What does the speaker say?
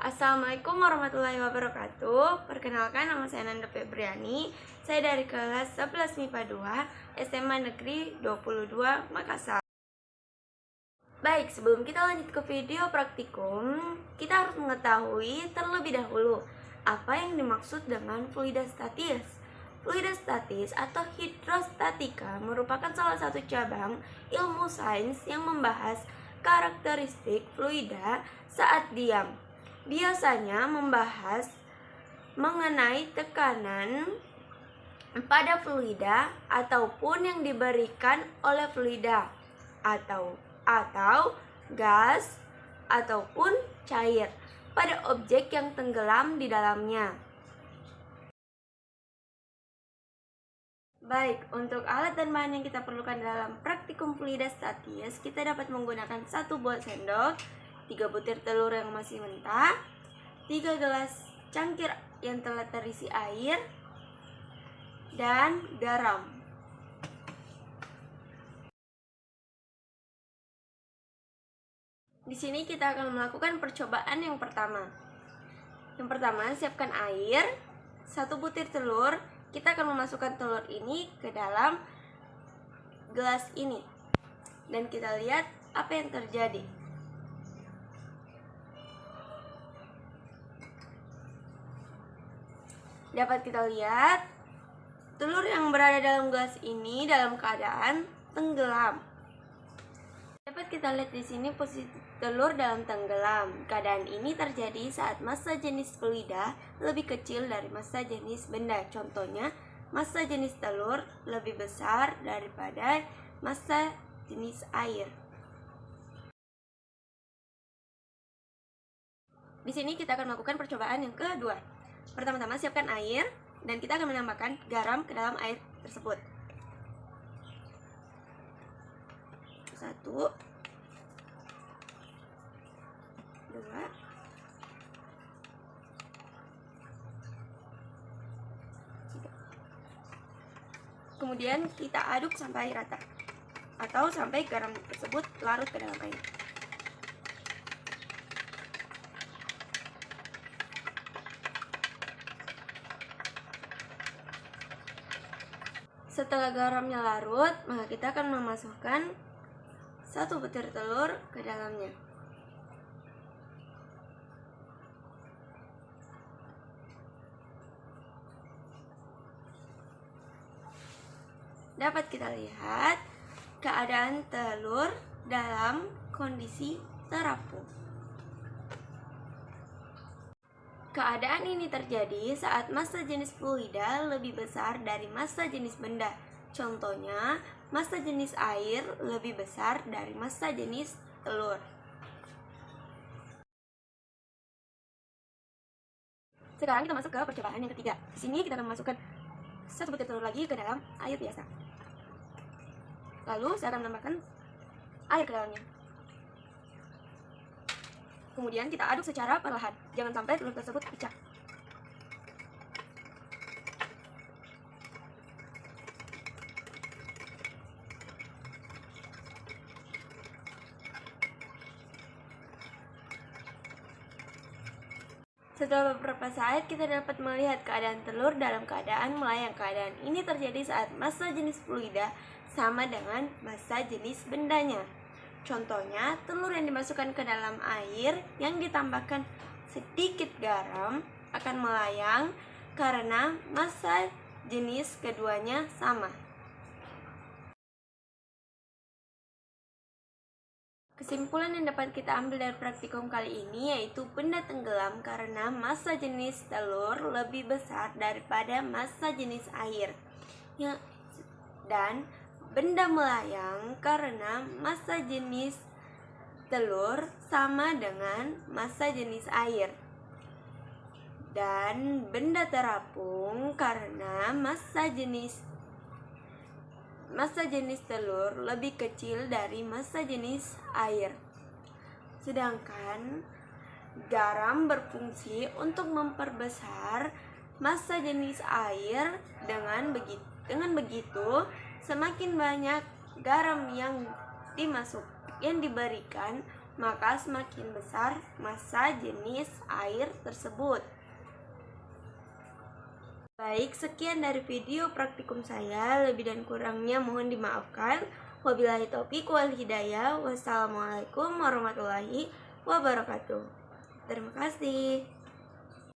Assalamualaikum warahmatullahi wabarakatuh. Perkenalkan, nama saya Nanda Febriani. Saya dari kelas 11 MIPA 2 SMA Negeri 22 Makassar. Baik, sebelum kita lanjut ke video praktikum, kita harus mengetahui terlebih dahulu apa yang dimaksud dengan fluidostatis. Fluidostatis atau hidrostatika merupakan salah satu cabang ilmu sains yang membahas karakteristik fluida saat diam. Biasanya membahas mengenai tekanan pada fluida ataupun yang diberikan oleh fluida atau gas ataupun cair pada objek yang tenggelam di dalamnya. Baik, untuk alat dan bahan yang kita perlukan dalam praktikum fluidostatis, kita dapat menggunakan 1 buah sendok, 3 butir telur yang masih mentah, 3 gelas cangkir yang telah terisi air, dan garam. Di sini kita akan melakukan percobaan yang pertama. Yang pertama, siapkan air, 1 butir telur. Kita akan memasukkan telur ini ke dalam gelas ini. Dan kita lihat apa yang terjadi. Dapat kita lihat, telur yang berada dalam gelas ini dalam keadaan tenggelam. Dapat kita lihat di sini posisi telur dalam tenggelam. Keadaan ini terjadi saat massa jenis fluida lebih kecil dari massa jenis benda. Contohnya, massa jenis telur lebih besar daripada massa jenis air. Di sini kita akan melakukan percobaan yang kedua. Pertama-tama siapkan air dan kita akan menambahkan garam ke dalam air tersebut. 1, 2, 3. Kemudian kita aduk sampai rata atau sampai garam tersebut larut ke dalam air. Setelah garamnya larut, maka kita akan memasukkan 1 butir telur ke dalamnya. Dapat kita lihat keadaan telur dalam kondisi terapung. Keadaan ini terjadi saat massa jenis fluida lebih besar dari massa jenis benda. Contohnya, massa jenis air lebih besar dari massa jenis telur. Sekarang kita masuk ke percobaan yang ketiga. Di sini kita akan memasukkan 1 butir telur lagi ke dalam air biasa. Lalu saya akan menambahkan air ke dalamnya. Kemudian kita aduk secara perlahan, jangan sampai telur tersebut pecah. Setelah beberapa saat, kita dapat melihat keadaan telur dalam keadaan melayang. Keadaan ini terjadi saat massa jenis fluida sama dengan massa jenis bendanya. Contohnya, telur yang dimasukkan ke dalam air yang ditambahkan sedikit garam akan melayang karena massa jenis keduanya sama. Kesimpulan yang dapat kita ambil dari praktikum kali ini yaitu benda tenggelam karena massa jenis telur lebih besar daripada massa jenis air. Dan benda melayang karena massa jenis telur sama dengan massa jenis air. Dan benda terapung karena massa jenis telur lebih kecil dari massa jenis air. Sedangkan garam berfungsi untuk memperbesar massa jenis air. Dengan begitu, semakin banyak garam yang diberikan, maka semakin besar massa jenis air tersebut. Baik, sekian dari video praktikum saya. Lebih dan kurangnya mohon dimaafkan. Wabillahi taufiq wal hidayah. Wassalamualaikum warahmatullahi wabarakatuh. Terima kasih.